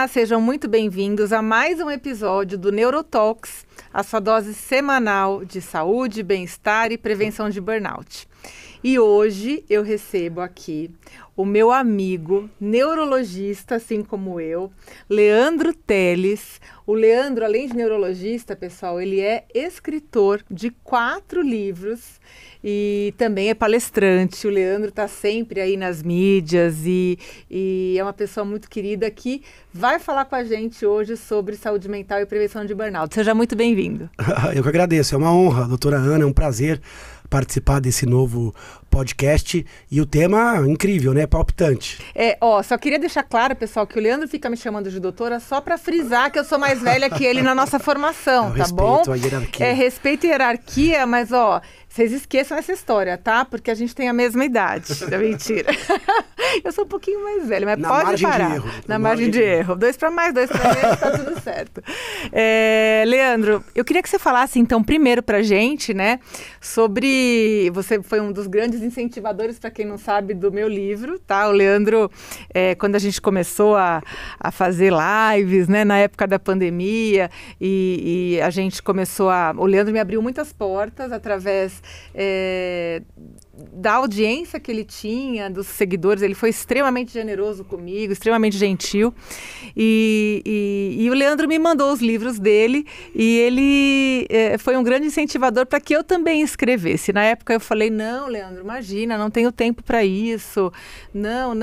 Olá, sejam muito bem-vindos a mais um episódio do Neurotalks, a sua dose semanal de saúde, bem-estar e prevenção de burnout. E hoje eu recebo aqui o meu amigo neurologista, assim como eu, Leandro Teles. O Leandro, além de neurologista, pessoal, ele é escritor de 4 livros e também é palestrante. O Leandro está sempre aí nas mídias e é uma pessoa muito querida que vai falar com a gente hoje sobre saúde mental e prevenção de burnout. Seja muito bem-vindo. Eu que agradeço, é uma honra, doutora Ana, é um prazer participar desse novo podcast e o tema incrível, né? Palpitante. Só queria deixar claro, pessoal, que o Leandro fica me chamando de doutora só para frisar que eu sou mais velha que ele na nossa formação, tá bom? Respeito a hierarquia. Respeito a hierarquia, mas vocês esqueçam essa história, tá? Porque a gente tem a mesma idade. É mentira. Eu sou um pouquinho mais velha, mas pode parar. Na margem de erro. 2 para mais, 2 para menos, tá tudo certo. Leandro, eu queria que você falasse, então, primeiro pra gente, né, sobre... Você foi um dos grandes incentivadores, para quem não sabe, do meu livro, tá? O Leandro, quando a gente começou a fazer lives, né, na época da pandemia, e a gente começou o Leandro me abriu muitas portas através da audiência que ele tinha, dos seguidores. Ele foi extremamente generoso comigo, extremamente gentil, e o Leandro me mandou os livros dele, e ele foi um grande incentivador para que eu também escrevesse. Na época eu falei, não, Leandro, imagina, não tenho tempo para isso, não,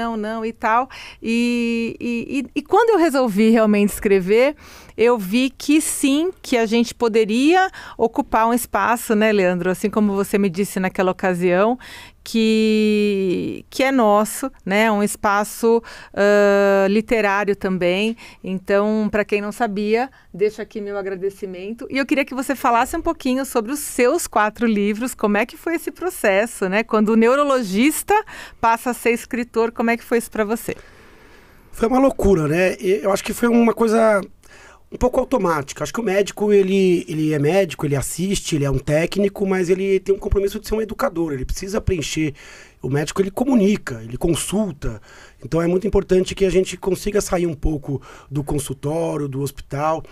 e tal, e quando eu resolvi realmente escrever, eu vi que sim, que a gente poderia ocupar um espaço, né, Leandro? Assim como você me disse naquela ocasião, que é nosso, né? Um espaço literário também. Então, para quem não sabia, deixo aqui meu agradecimento. E eu queria que você falasse um pouquinho sobre os seus 4 livros, como é que foi esse processo, né? Quando o neurologista passa a ser escritor, como é que foi isso para você? Foi uma loucura, né? Eu acho que foi uma coisa um pouco automática. Acho que o médico, ele é médico, ele assiste, ele é um técnico, mas ele tem um compromisso de ser um educador. Ele precisa preencher. O médico, ele comunica, ele consulta. Então é muito importante que a gente consiga sair um pouco do consultório, do hospital.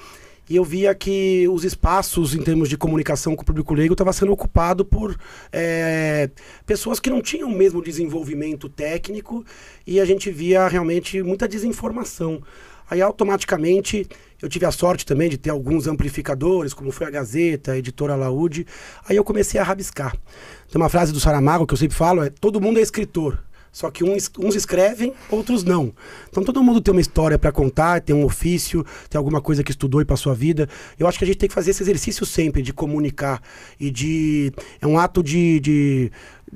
E eu via que os espaços em termos de comunicação com o público leigo estavam sendo ocupados por pessoas que não tinham o mesmo desenvolvimento técnico, e a gente via realmente muita desinformação. Aí automaticamente eu tive a sorte também de ter alguns amplificadores, como foi a Gazeta, a Editora Alaúde. Aí eu comecei a rabiscar. Tem uma frase do Saramago que eu sempre falo, todo mundo é escritor. Só que uns escrevem, outros não. Então todo mundo tem uma história para contar, tem um ofício, tem alguma coisa que estudou e passou a vida. Eu acho que a gente tem que fazer esse exercício sempre de comunicar. É um ato de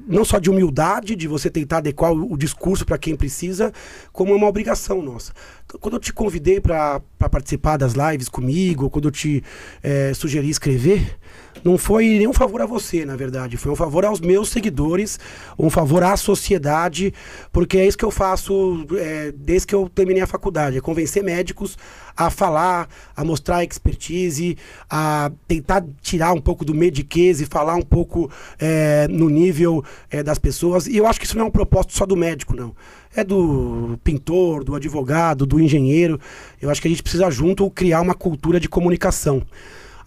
não só de humildade, de você tentar adequar o discurso para quem precisa, como é uma obrigação nossa. Então, quando eu te convidei para participar das lives comigo, quando eu te sugeri escrever, não foi nenhum favor a você, na verdade. Foi um favor aos meus seguidores, um favor à sociedade, porque é isso que eu faço desde que eu terminei a faculdade. É convencer médicos a falar, a mostrar expertise, a tentar tirar um pouco do mediquês e falar um pouco no nível das pessoas. E eu acho que isso não é um propósito só do médico, não. É do pintor, do advogado, do engenheiro. Eu acho que a gente precisa junto criar uma cultura de comunicação.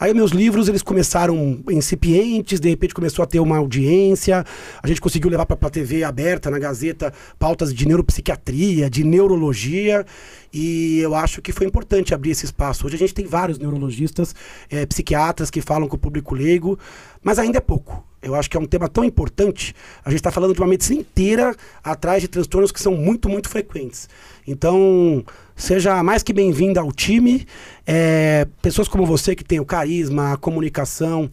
Aí meus livros, eles começaram incipientes, de repente começou a ter uma audiência, a gente conseguiu levar para a TV aberta, na Gazeta, pautas de neuropsiquiatria, de neurologia, e eu acho que foi importante abrir esse espaço. Hoje a gente tem vários neurologistas, psiquiatras que falam com o público leigo, mas ainda é pouco. Eu acho que é um tema tão importante. A gente está falando de uma medicina inteira atrás de transtornos que são muito, muito frequentes. Então, seja mais que bem-vinda ao time. Pessoas como você que tem o carisma, a comunicação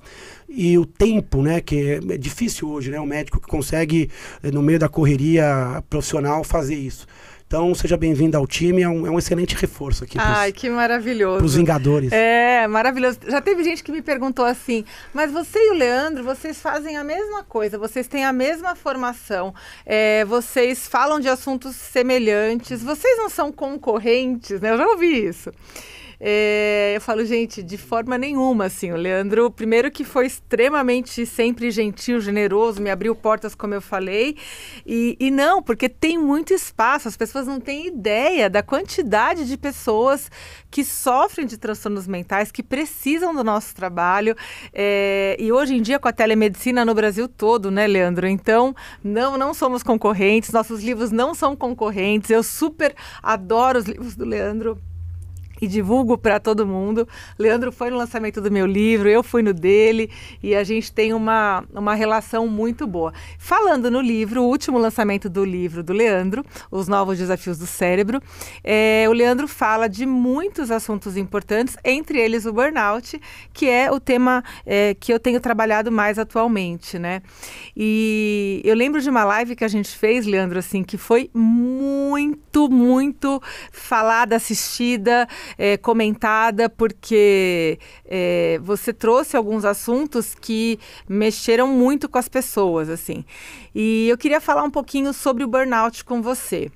e o tempo, né? Que é difícil hoje, né? O médico que consegue, no meio da correria profissional, fazer isso. Então, seja bem-vindo ao time, é um excelente reforço aqui que maravilhoso. Para os Vingadores. Maravilhoso. Já teve gente que me perguntou assim, mas você e o Leandro, vocês fazem a mesma coisa, vocês têm a mesma formação, vocês falam de assuntos semelhantes, vocês não são concorrentes, né? Eu já ouvi isso. eu falo, gente, de forma nenhuma, assim, o Leandro, primeiro que foi extremamente sempre gentil, generoso, me abriu portas, como eu falei, e não, porque tem muito espaço, as pessoas não têm ideia da quantidade de pessoas que sofrem de transtornos mentais, que precisam do nosso trabalho, e hoje em dia com a telemedicina no Brasil todo, né, Leandro? Então, não somos concorrentes, nossos livros não são concorrentes, eu super adoro os livros do Leandro e divulgo para todo mundo. Leandro foi no lançamento do meu livro, eu fui no dele, e a gente tem uma relação muito boa. Falando no livro, o último lançamento do livro do Leandro, Os Novos Desafios do Cérebro, o Leandro fala de muitos assuntos importantes, entre eles o burnout, que é o tema que eu tenho trabalhado mais atualmente, né? E eu lembro de uma live que a gente fez, Leandro, assim, que foi muito, muito falada, assistida, comentada, porque você trouxe alguns assuntos que mexeram muito com as pessoas, assim. E eu queria falar um pouquinho sobre o burnout com você.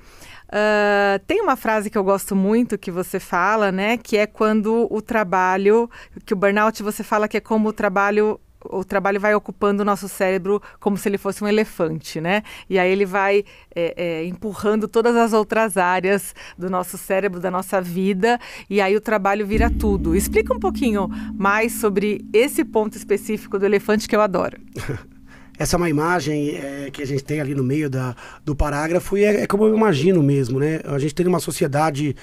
Tem uma frase que eu gosto muito que você fala, né? Que é quando o trabalho, que o burnout você fala que é como o trabalho vai ocupando o nosso cérebro como se ele fosse um elefante, né? E aí ele vai empurrando todas as outras áreas do nosso cérebro, da nossa vida, e aí o trabalho vira tudo. Explica um pouquinho mais sobre esse ponto específico do elefante que eu adoro. Essa é uma imagem que a gente tem ali no meio do parágrafo e é como eu imagino mesmo, né? A gente tem uma sociedade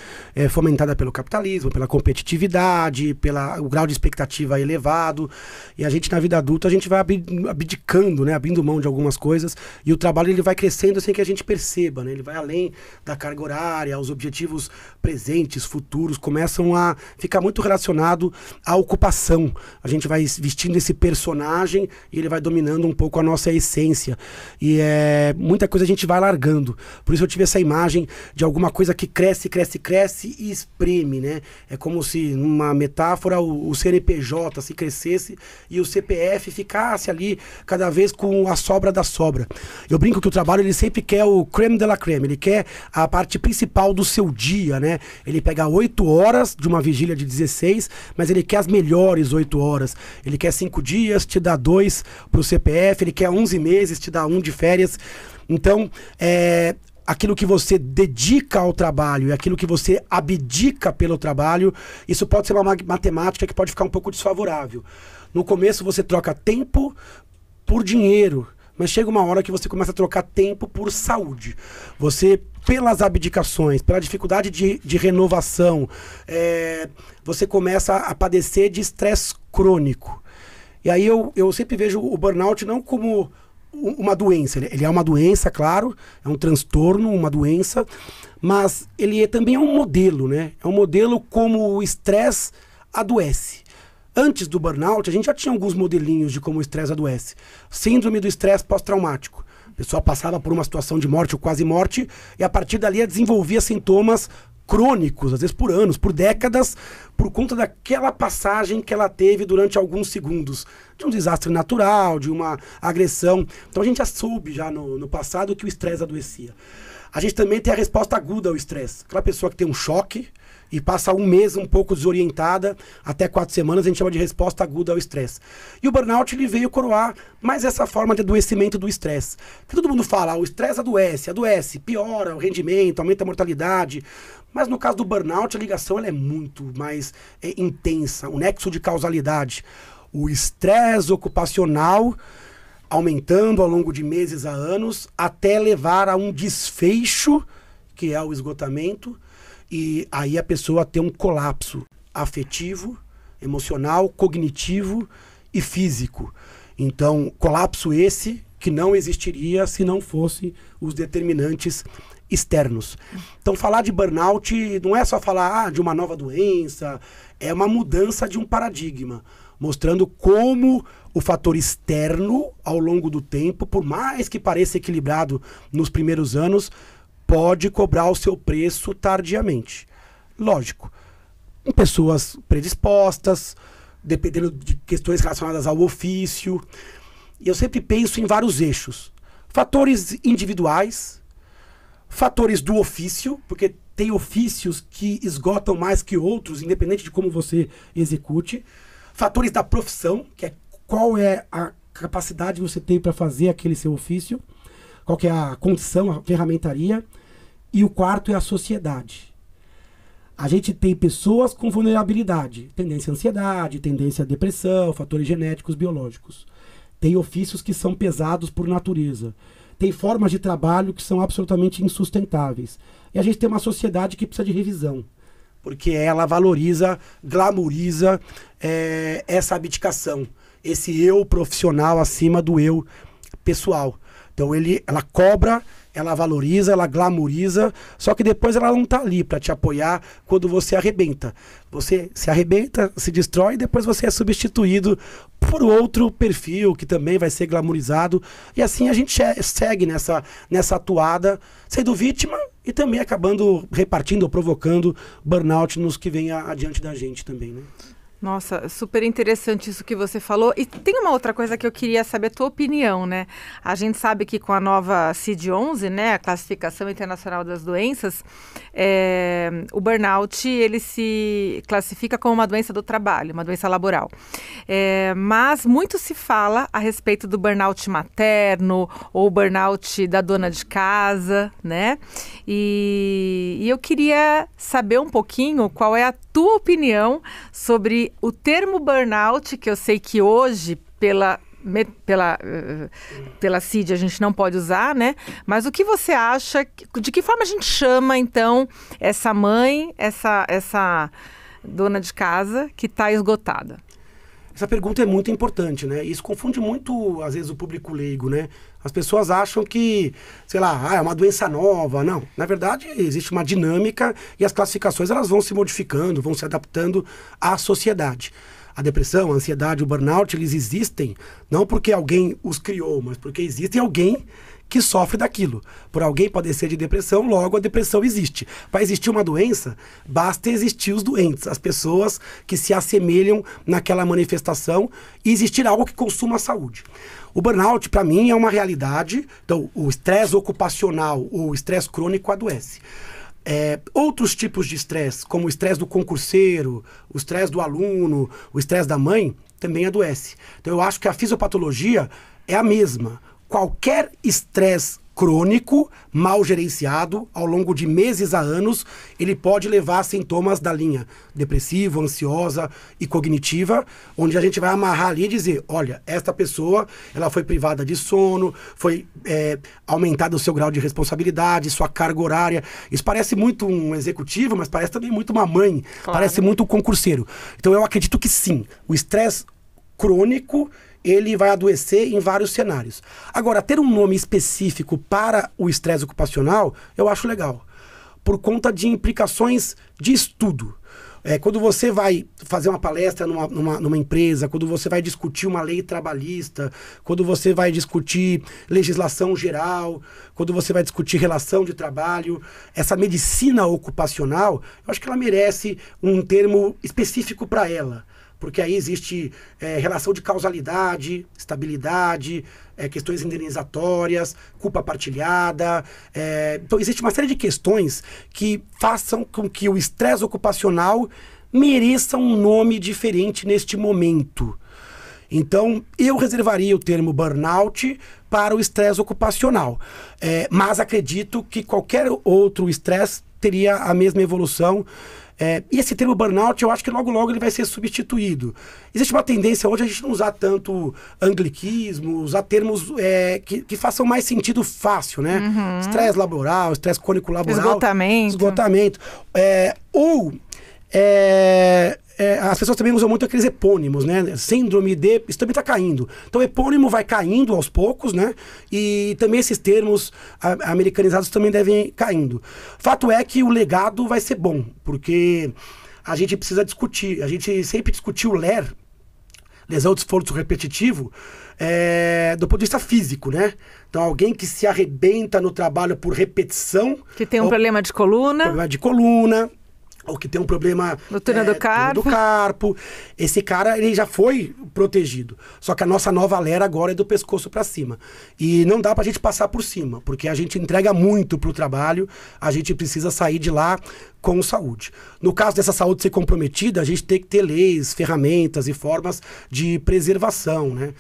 fomentada pelo capitalismo, pela competitividade, o grau de expectativa elevado, e a gente na vida adulta a gente vai abdicando, né? Abrindo mão de algumas coisas, e o trabalho ele vai crescendo sem que a gente perceba, né? Ele vai além da carga horária, os objetivos presentes, futuros, começam a ficar muito relacionado à ocupação. A gente vai vestindo esse personagem e ele vai dominando um pouco a nossa essência, e muita coisa a gente vai largando. Por isso eu tive essa imagem de alguma coisa que cresce e espreme, né? É como se, numa metáfora, o CNPJ se crescesse e o CPF ficasse ali cada vez com a sobra da sobra. Eu brinco que o trabalho ele sempre quer o creme de la creme, ele quer a parte principal do seu dia, né? Ele pega 8 horas de uma vigília de 16, mas ele quer as melhores 8 horas. Ele quer 5 dias, te dá 2 pro CPF, ele quer 11 meses, te dá 1 de férias. Então, aquilo que você dedica ao trabalho e aquilo que você abdica pelo trabalho, isso pode ser uma matemática que pode ficar um pouco desfavorável. No começo você troca tempo por dinheiro, mas chega uma hora que você começa a trocar tempo por saúde. Você, pelas abdicações, pela dificuldade de renovação, você começa a padecer de estresse crônico. E aí eu sempre vejo o burnout não como uma doença. Ele é uma doença, claro, é um transtorno, uma doença, mas ele também é um modelo, né? É um modelo como o estresse adoece. Antes do burnout, a gente já tinha alguns modelinhos de como o estresse adoece. Síndrome do estresse pós-traumático. A pessoa passava por uma situação de morte ou quase morte, e a partir dali ela desenvolvia sintomas crônicos, às vezes por anos, por décadas, por conta daquela passagem que ela teve durante alguns segundos, de um desastre natural, de uma agressão. Então a gente já soube já no passado que o estresse adoecia. A gente também tem a resposta aguda ao estresse. Aquela pessoa que tem um choque e passa um mês um pouco desorientada, até 4 semanas, a gente chama de resposta aguda ao estresse. E o burnout ele veio coroar mais essa forma de adoecimento do estresse. Todo mundo fala, o estresse adoece, piora o rendimento, aumenta a mortalidade. Mas no caso do burnout, a ligação ela é muito mais intensa, o nexo de causalidade. O estresse ocupacional aumentando ao longo de meses a anos, até levar a um desfecho, que é o esgotamento, e aí a pessoa tem um colapso afetivo, emocional, cognitivo e físico. Então, colapso esse que não existiria se não fosse os determinantes externos. Então, falar de burnout não é só falar de uma nova doença, é uma mudança de um paradigma, mostrando como o fator externo, ao longo do tempo, por mais que pareça equilibrado nos primeiros anos, pode cobrar o seu preço tardiamente. Lógico, em pessoas predispostas, dependendo de questões relacionadas ao ofício. E eu sempre penso em vários eixos. Fatores individuais, fatores do ofício, porque tem ofícios que esgotam mais que outros, independente de como você execute. Fatores da profissão, que é qual é a capacidade que você tem para fazer aquele seu ofício, qual que é a condição, a ferramentaria. E o quarto é a sociedade. A gente tem pessoas com vulnerabilidade, tendência à ansiedade, tendência à depressão, fatores genéticos, biológicos. Tem ofícios que são pesados por natureza. Tem formas de trabalho que são absolutamente insustentáveis. E a gente tem uma sociedade que precisa de revisão, porque ela valoriza, glamouriza essa abdicação, esse eu profissional acima do eu pessoal. Então ela cobra, ela valoriza, ela glamouriza, só que depois ela não está ali para te apoiar quando você arrebenta. Você se arrebenta, se destrói e depois você é substituído por outro perfil que também vai ser glamourizado. E assim a gente segue nessa atuada, sendo vítima e também acabando repartindo ou provocando burnout nos que vem adiante da gente também, né? Nossa, super interessante isso que você falou. E tem uma outra coisa que eu queria saber a tua opinião, né? A gente sabe que com a nova CID-11, né, a Classificação Internacional das Doenças, o burnout, ele se classifica como uma doença do trabalho, uma doença laboral. Mas muito se fala a respeito do burnout materno ou burnout da dona de casa, né? E eu queria saber um pouquinho qual é a tua opinião sobre o termo burnout, que eu sei que hoje, pela CID, a gente não pode usar, né? Mas o que você acha, de que forma a gente chama, então, essa mãe, essa dona de casa que está esgotada? Essa pergunta é muito importante, né? Isso confunde muito, às vezes, o público leigo, né? As pessoas acham que, sei lá, é uma doença nova. Não, na verdade, existe uma dinâmica e as classificações elas vão se modificando, vão se adaptando à sociedade. A depressão, a ansiedade, o burnout, eles existem não porque alguém os criou, mas porque existe alguém que sofre daquilo. Por alguém padecer de depressão, logo a depressão existe. Para existir uma doença, basta existir os doentes, as pessoas que se assemelham naquela manifestação e existir algo que consuma a saúde. O burnout, para mim, é uma realidade. Então, o estresse ocupacional ou o estresse crônico adoece. Outros tipos de estresse, como o estresse do concurseiro, o estresse do aluno, o estresse da mãe, também adoece. Então, eu acho que a fisiopatologia é a mesma. Qualquer estresse crônico, mal gerenciado, ao longo de meses a anos, ele pode levar a sintomas da linha depressiva, ansiosa e cognitiva, onde a gente vai amarrar ali e dizer, olha, esta pessoa, ela foi privada de sono, foi aumentado o seu grau de responsabilidade, sua carga horária. Isso parece muito um executivo, mas parece também muito uma mãe, claro. Parece muito um concurseiro. Então eu acredito que sim, o estresse crônico ele vai adoecer em vários cenários. Agora, ter um nome específico para o estresse ocupacional, eu acho legal, por conta de implicações de estudo. Quando você vai fazer uma palestra numa empresa, quando você vai discutir uma lei trabalhista, quando você vai discutir legislação geral, quando você vai discutir relação de trabalho, essa medicina ocupacional, eu acho que ela merece um termo específico para ela. Porque aí existe relação de causalidade, estabilidade, questões indenizatórias, culpa partilhada. Então existe uma série de questões que façam com que o estresse ocupacional mereça um nome diferente neste momento. Então eu reservaria o termo burnout para o estresse ocupacional. Mas acredito que qualquer outro estresse teria a mesma evolução. E esse termo burnout, eu acho que logo ele vai ser substituído. Existe uma tendência hoje a gente não usar tanto anglicismo, usar termos que façam mais sentido fácil, né? Uhum. Estresse laboral, estresse crônico laboral. Esgotamento. As pessoas também usam muito aqueles epônimos, né? Síndrome de... Isso também está caindo. Então, epônimo vai caindo aos poucos, né? E também esses termos americanizados também devem caindo. Fato é que o legado vai ser bom, porque a gente precisa discutir. A gente sempre discutiu lesão de esforço repetitivo, do ponto de vista físico, né? Então, alguém que se arrebenta no trabalho por repetição... Que tem um problema de coluna. Problema de coluna... ou que tem um problema no túnel do carpo. Esse cara, ele já foi protegido. Só que a nossa nova lera agora é do pescoço para cima. E não dá pra gente passar por cima, porque a gente entrega muito pro trabalho, a gente precisa sair de lá com saúde. No caso dessa saúde ser comprometida, a gente tem que ter leis, ferramentas e formas de preservação, né?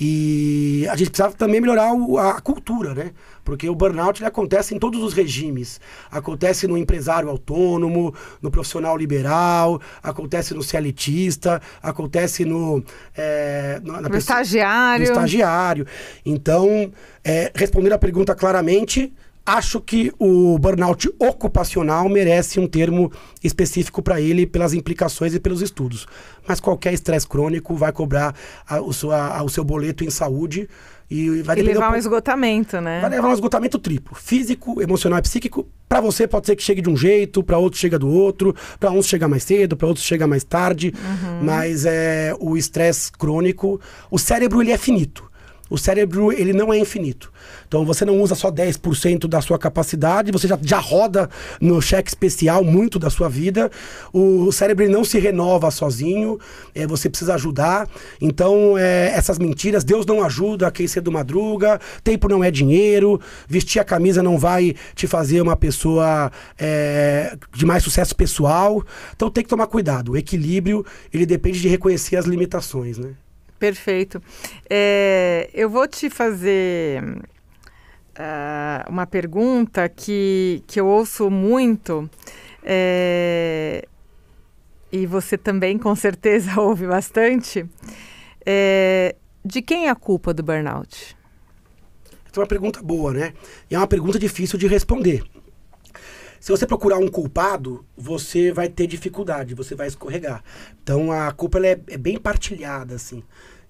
E a gente precisava também melhorar a cultura, né? Porque o burnout ele acontece em todos os regimes. Acontece no empresário autônomo, no profissional liberal, acontece no CLTista, acontece no estagiário. Então, respondendo a pergunta claramente, acho que o burnout ocupacional merece um termo específico para ele pelas implicações e pelos estudos. Mas qualquer estresse crônico vai cobrar o seu boleto em saúde e vai levar um esgotamento, né? Vai levar um esgotamento triplo, físico, emocional e psíquico. Para você pode ser que chegue de um jeito, para outro chega do outro, para uns chega mais cedo, para outros chega mais tarde, mas o estresse crônico, o cérebro ele é finito. O cérebro, ele não é infinito. Então, você não usa só 10% da sua capacidade, você já roda no cheque especial muito da sua vida. O cérebro ele não se renova sozinho, você precisa ajudar. Então, essas mentiras, Deus não ajuda quem cedo madruga, tempo não é dinheiro, vestir a camisa não vai te fazer uma pessoa de mais sucesso pessoal. Então, tem que tomar cuidado. O equilíbrio, ele depende de reconhecer as limitações, né? Perfeito. Eu vou te fazer uma pergunta que eu ouço muito, e você também com certeza ouve bastante. De quem é a culpa do burnout? Essa é uma pergunta boa, né? E é uma pergunta difícil de responder. Se você procurar um culpado, você vai ter dificuldade, você vai escorregar. Então, a culpa ela é bem partilhada, assim.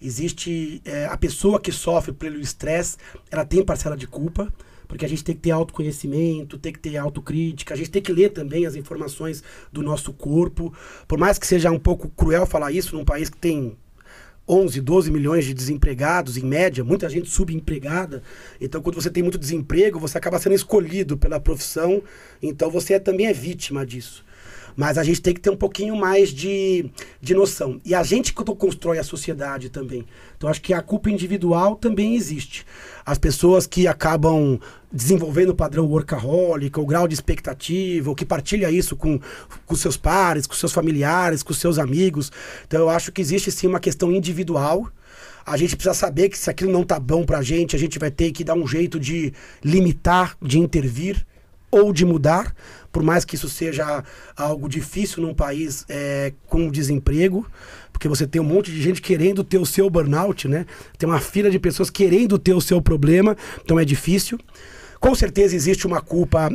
Existe a pessoa que sofre pelo estresse, ela tem parcela de culpa, porque a gente tem que ter autoconhecimento, tem que ter autocrítica, a gente tem que ler também as informações do nosso corpo. Por mais que seja um pouco cruel falar isso num país que tem 11, 12 milhões de desempregados, em média, muita gente subempregada. Então, quando você tem muito desemprego, você acaba sendo escolhido pela profissão, então você também é vítima disso. Mas a gente tem que ter um pouquinho mais de noção. E a gente que constrói a sociedade também. Então, acho que a culpa individual também existe. As pessoas que acabam desenvolvendo o padrão workaholic, o grau de expectativa, ou que partilha isso com seus pares, com seus familiares, com seus amigos. Então, eu acho que existe sim uma questão individual. A gente precisa saber que se aquilo não tá bom pra gente, a gente vai ter que dar um jeito de limitar, de intervir ou de mudar, por mais que isso seja algo difícil num país com desemprego, porque você tem um monte de gente querendo ter o seu burnout, né? Tem uma fila de pessoas querendo ter o seu problema, então é difícil. Com certeza existe uma culpa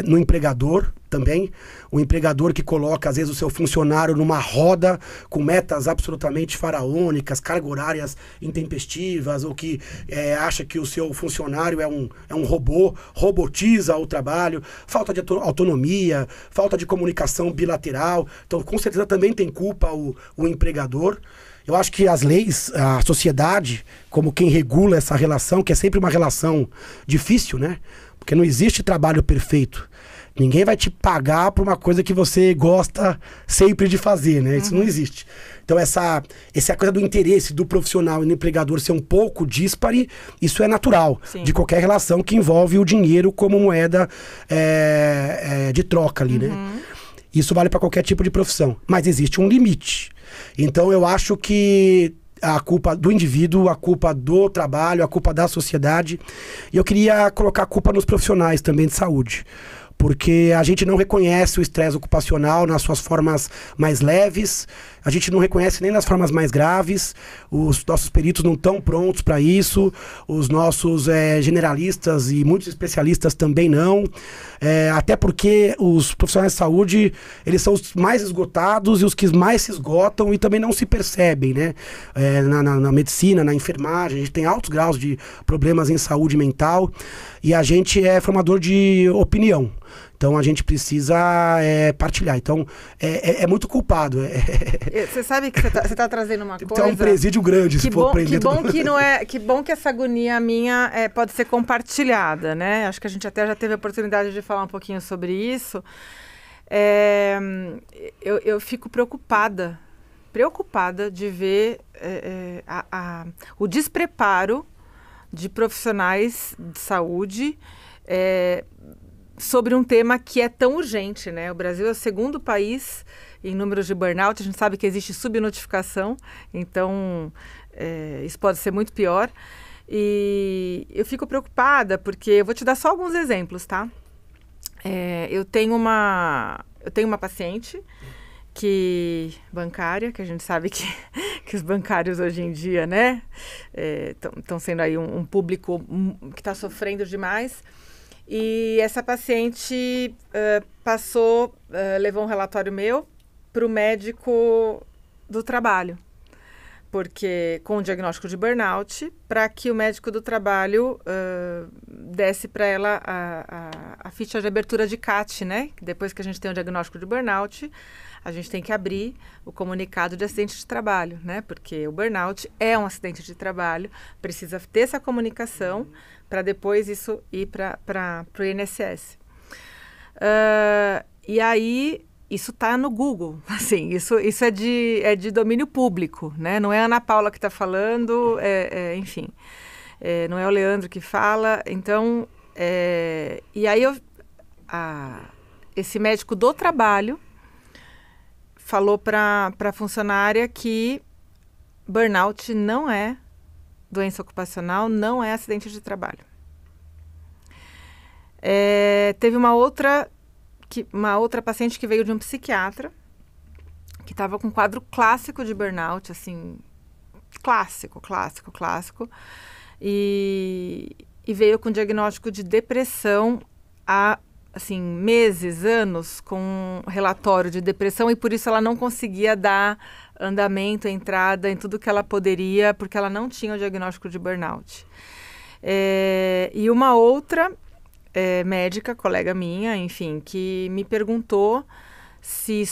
no empregador também. O empregador que coloca, às vezes, o seu funcionário numa roda com metas absolutamente faraônicas, cargas horárias intempestivas, ou que acha que o seu funcionário é um robô, robotiza o trabalho, falta de autonomia, falta de comunicação bilateral. Então, com certeza, também tem culpa o empregador. Eu acho que as leis, a sociedade, como quem regula essa relação, que é sempre uma relação difícil, né? Porque não existe trabalho perfeito. Ninguém vai te pagar por uma coisa que você gosta sempre de fazer, né? Isso não existe. Então, essa coisa do interesse do profissional e do empregador ser um pouco díspare, isso é natural. Sim. De qualquer relação que envolve o dinheiro como moeda de troca ali, né? Isso vale para qualquer tipo de profissão. Mas existe um limite. Então, eu acho que a culpa do indivíduo, a culpa do trabalho, a culpa da sociedade. E eu queria colocar a culpa nos profissionais também de saúde. Porque a gente não reconhece o estresse ocupacional nas suas formas mais leves, a gente não reconhece nem nas formas mais graves, os nossos peritos não estão prontos para isso, os nossos generalistas e muitos especialistas também não, até porque os profissionais de saúde, eles são os mais esgotados e os que mais se esgotam e também não se percebem, né? Na medicina, na enfermagem, a gente tem altos graus de problemas em saúde mental e a gente é formador de opinião. Então, a gente precisa partilhar. Então, é muito culpado. Você sabe que você tá trazendo uma coisa... É um presídio grande, se for prender todo mundo. Que bom que essa agonia minha pode ser compartilhada, né? Acho que a gente até já teve a oportunidade de falar um pouquinho sobre isso. Eu fico preocupada de ver o despreparo de profissionais de saúde sobre um tema que é tão urgente, né? O Brasil é o segundo país em números de burnout. A gente sabe que existe subnotificação, então isso pode ser muito pior. E eu fico preocupada porque eu vou te dar só alguns exemplos, tá? Eu tenho uma paciente bancária, que a gente sabe que os bancários hoje em dia, né, estão sendo aí um público que está sofrendo demais. E essa paciente levou um relatório meu para o médico do trabalho, porque com o diagnóstico de burnout, para que o médico do trabalho desse para ela a ficha de abertura de CAT, né? Depois que a gente tem o diagnóstico de burnout, a gente tem que abrir o comunicado de acidente de trabalho, né? Porque o burnout é um acidente de trabalho, precisa ter essa comunicação para depois isso ir para o INSS. E aí, isso está no Google, assim, isso é de domínio público, né? Não é a Ana Paula que está falando, enfim, não é o Leandro que fala. Então, e aí esse médico do trabalho falou para a funcionária que burnout não é doença ocupacional, não é acidente de trabalho. Teve uma outra paciente que veio de um psiquiatra, que estava com um quadro clássico de burnout, assim, clássico, e veio com diagnóstico de depressão há, assim, meses, anos, com um relatório de depressão, e por isso ela não conseguia dar andamento, entrada em tudo que ela poderia, porque ela não tinha o diagnóstico de burnout. E uma outra médica, colega minha, enfim, que me perguntou se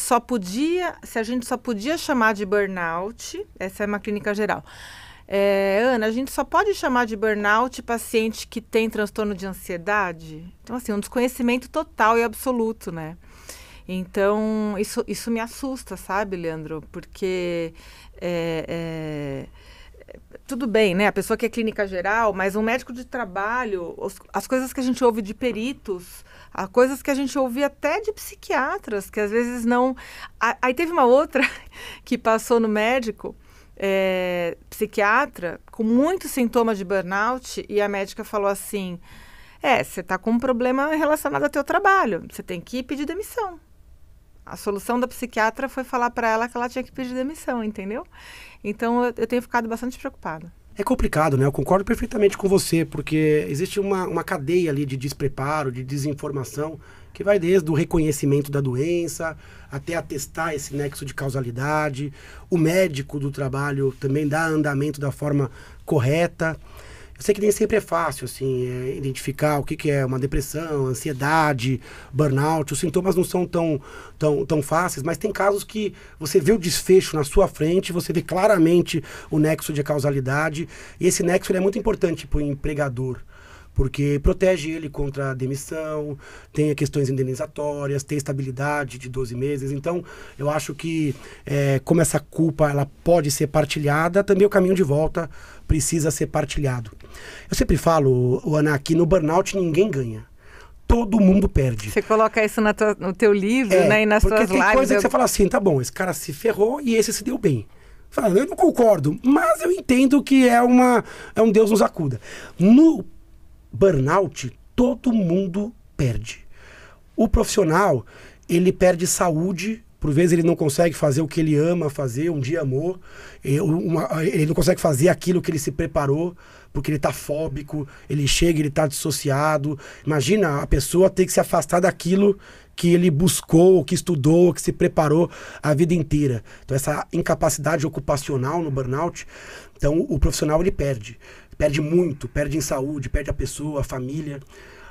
a gente só podia chamar de burnout, essa é uma clínica geral. Ana, a gente só pode chamar de burnout paciente que tem transtorno de ansiedade? Então, assim, um desconhecimento total e absoluto, né? Então, isso me assusta, sabe, Leandro? Porque tudo bem, né? A pessoa que é clínica geral, mas um médico de trabalho, as coisas que a gente ouve de peritos, as coisas que a gente ouve até de psiquiatras, que às vezes não... Aí teve uma outra que passou no médico, psiquiatra, com muitos sintomas de burnout, e a médica falou assim, você está com um problema relacionado ao teu trabalho, você tem que pedir demissão. A solução da psiquiatra foi falar para ela que ela tinha que pedir demissão, entendeu? Então, eu tenho ficado bastante preocupada. É complicado, né? Eu concordo perfeitamente com você, porque existe uma cadeia ali de despreparo, de desinformação, que vai desde o reconhecimento da doença, até atestar esse nexo de causalidade. O médico do trabalho também dá andamento da forma correta. Eu sei que nem sempre é fácil, assim, identificar o que é uma depressão, ansiedade, burnout. Os sintomas não são tão fáceis, mas tem casos que você vê o desfecho na sua frente, você vê claramente o nexo de causalidade, e esse nexo ele é muito importante para o empregador, porque protege ele contra a demissão, tem questões indenizatórias, tem estabilidade de 12 meses. Então, eu acho que, como essa culpa ela pode ser partilhada, também o caminho de volta precisa ser partilhado. Eu sempre falo, Ana, que no burnout ninguém ganha. Todo mundo perde. Você coloca isso no teu livro, né, e nas suas lives. Porque tem coisa que você fala assim, tá bom, esse cara se ferrou e esse se deu bem. Fala, eu não concordo, mas eu entendo que é um Deus nos acuda. No burnout, todo mundo perde. O profissional, ele perde saúde, por vezes ele não consegue fazer o que ele ama fazer, um dia amor, ele não consegue fazer aquilo que ele se preparou, porque ele está fóbico, ele chega, ele está dissociado. Imagina a pessoa ter que se afastar daquilo que ele buscou, que estudou, que se preparou a vida inteira. Então essa incapacidade ocupacional no burnout, então o profissional ele perde muito, perde em saúde, perde a pessoa, a família.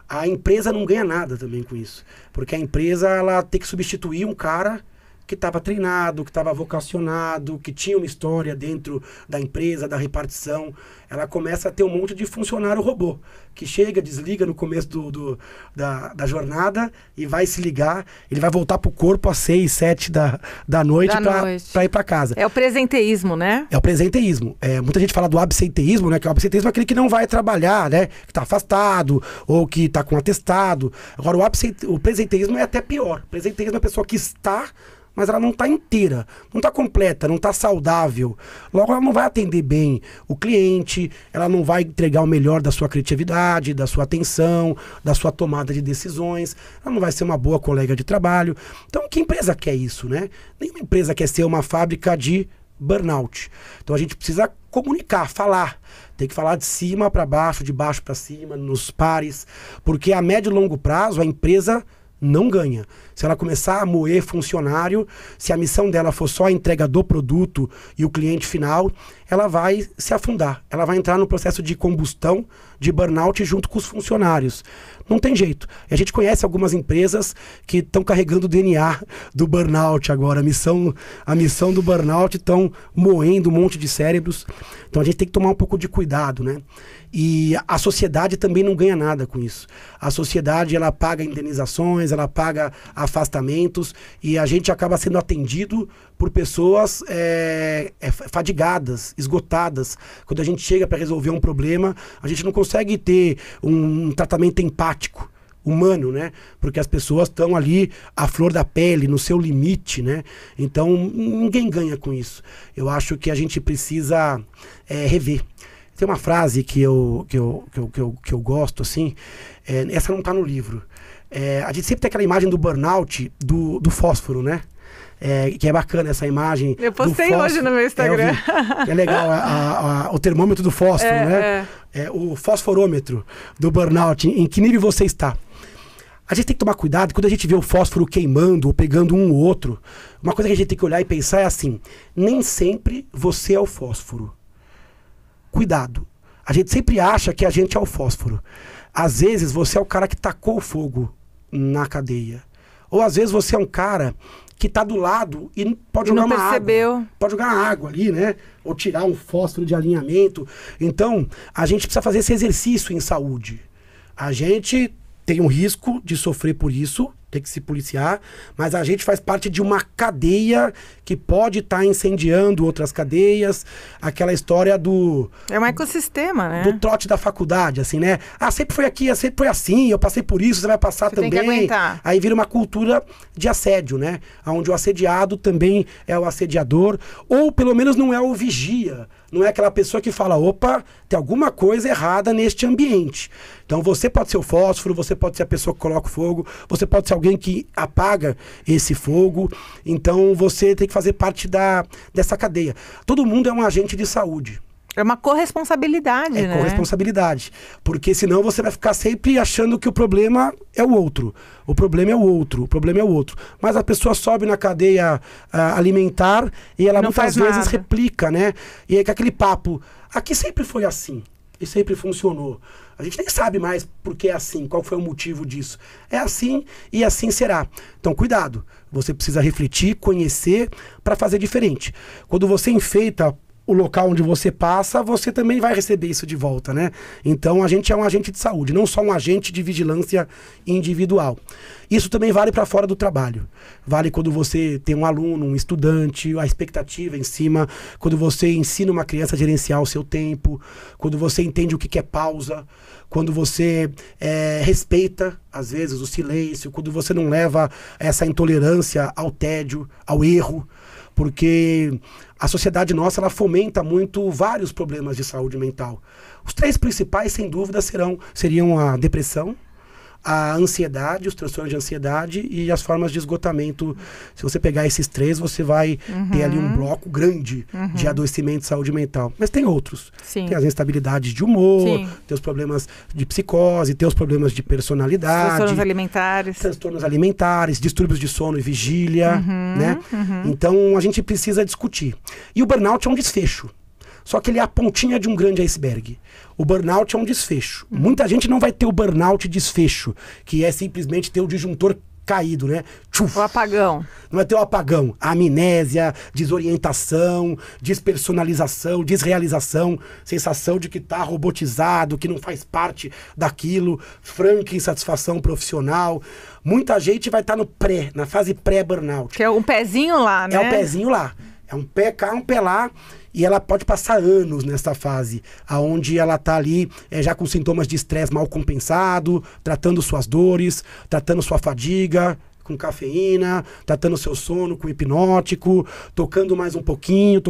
A empresa não ganha nada também com isso, porque a empresa ela tem que substituir um cara que estava treinado, que estava vocacionado, que tinha uma história dentro da empresa, da repartição. Ela começa a ter um monte de funcionário robô, que chega, desliga no começo da jornada e vai se ligar. Ele vai voltar pro corpo às 6, 7 da noite para ir para casa. É o presenteísmo, né? É o presenteísmo. Muita gente fala do absenteísmo, né? Que o absenteísmo é aquele que não vai trabalhar, né? Que está afastado ou que está com atestado. Agora, o presenteísmo é até pior. O presenteísmo é a pessoa que está, mas ela não está inteira, não está completa, não está saudável. Logo, ela não vai atender bem o cliente, ela não vai entregar o melhor da sua criatividade, da sua atenção, da sua tomada de decisões. Ela não vai ser uma boa colega de trabalho. Então, que empresa quer isso, né? Nenhuma empresa quer ser uma fábrica de burnout. Então, a gente precisa comunicar, falar. Tem que falar de cima para baixo, de baixo para cima, nos pares, porque a médio e longo prazo a empresa não ganha. Se ela começar a moer funcionário, se a missão dela for só a entrega do produto e o cliente final, ela vai se afundar. Ela vai entrar no processo de combustão, de burnout junto com os funcionários. Não tem jeito. E a gente conhece algumas empresas que estão carregando o DNA do burnout agora. A missão do burnout estão moendo um monte de cérebros. Então a gente tem que tomar um pouco de cuidado, né? E a sociedade também não ganha nada com isso. A sociedade, ela paga indenizações, ela paga afastamentos e a gente acaba sendo atendido por pessoas fadigadas, esgotadas. Quando a gente chega para resolver um problema, a gente não consegue ter um tratamento empático, humano, né? Porque as pessoas estão ali à flor da pele, no seu limite, né? Então, ninguém ganha com isso. Eu acho que a gente precisa rever. Tem uma frase que eu gosto, assim, essa não está no livro. A gente sempre tem aquela imagem do burnout do fósforo, né? Que é bacana essa imagem. Eu postei hoje no meu Instagram. É legal o termômetro do fósforo, né? O fosforômetro do burnout, em que nível você está. A gente tem que tomar cuidado quando a gente vê o fósforo queimando ou pegando um ou outro. Uma coisa que a gente tem que olhar e pensar é assim: nem sempre você é o fósforo. Cuidado. A gente sempre acha que a gente é o fósforo. Às vezes você é o cara que tacou o fogo na cadeia. Ou às vezes você é um cara que está do lado e pode jogar uma água. Pode jogar uma água ali, né? Ou tirar um fósforo de alinhamento. Então, a gente precisa fazer esse exercício em saúde. A gente tem um risco de sofrer por isso, tem que se policiar, mas a gente faz parte de uma cadeia que pode estar incendiando outras cadeias. Aquela história do... É um ecossistema, né? Do trote da faculdade, assim, né? Sempre foi aqui, sempre foi assim, eu passei por isso, você vai passar também. Tem que aguentar. Aí vira uma cultura de assédio, né? Onde o assediado também é o assediador, ou pelo menos não é o vigia. Não é aquela pessoa que fala, opa, tem alguma coisa errada neste ambiente. Então você pode ser o fósforo, você pode ser a pessoa que coloca o fogo, você pode ser alguém que apaga esse fogo. Então você tem que fazer parte dessa cadeia. Todo mundo é um agente de saúde. É uma corresponsabilidade, né? É corresponsabilidade. Porque senão você vai ficar sempre achando que o problema é o outro. O problema é o outro. O problema é o outro. Mas a pessoa sobe na cadeia alimentar e ela muitas vezes replica, né? E é com aquele papo. Aqui sempre foi assim. E sempre funcionou. A gente nem sabe mais por que é assim, qual foi o motivo disso. É assim e assim será. Então, cuidado. Você precisa refletir, conhecer para fazer diferente. Quando você enfeita o local onde você passa, você também vai receber isso de volta, né? Então a gente é um agente de saúde, não só um agente de vigilância individual. Isso também vale para fora do trabalho. Vale quando você tem um aluno, um estudante, a expectativa em cima, quando você ensina uma criança a gerenciar o seu tempo, quando você entende o que é pausa, quando você respeita, às vezes, o silêncio, quando você não leva essa intolerância ao tédio, ao erro, porque a sociedade nossa, ela fomenta muito vários problemas de saúde mental. Os 3 principais, sem dúvida, seriam a depressão, a ansiedade, os transtornos de ansiedade e as formas de esgotamento. Se você pegar esses 3, você vai ter ali um bloco grande de adoecimento de saúde mental. Mas tem outros. Sim. Tem as instabilidades de humor, tem os problemas de psicose, tem os problemas de personalidade. Transtornos alimentares, distúrbios de sono e vigília, né? Então, a gente precisa discutir. E o burnout é um desfecho. Só que ele é a pontinha de um grande iceberg. O burnout é um desfecho. Muita gente não vai ter o burnout desfecho, que é simplesmente ter o disjuntor caído, né? Tchuf. O apagão. Não vai ter o apagão. A amnésia, desorientação, despersonalização, desrealização, sensação de que tá robotizado, que não faz parte daquilo, franca insatisfação profissional. Muita gente vai estar na fase pré-burnout. Que é um pezinho lá, né? É um pezinho lá. É um pé cá, um pé lá. E ela pode passar anos nessa fase, onde ela está ali já com sintomas de estresse mal compensado, tratando suas dores, tratando sua fadiga com cafeína, tratando seu sono com hipnótico, tocando mais um pouquinho.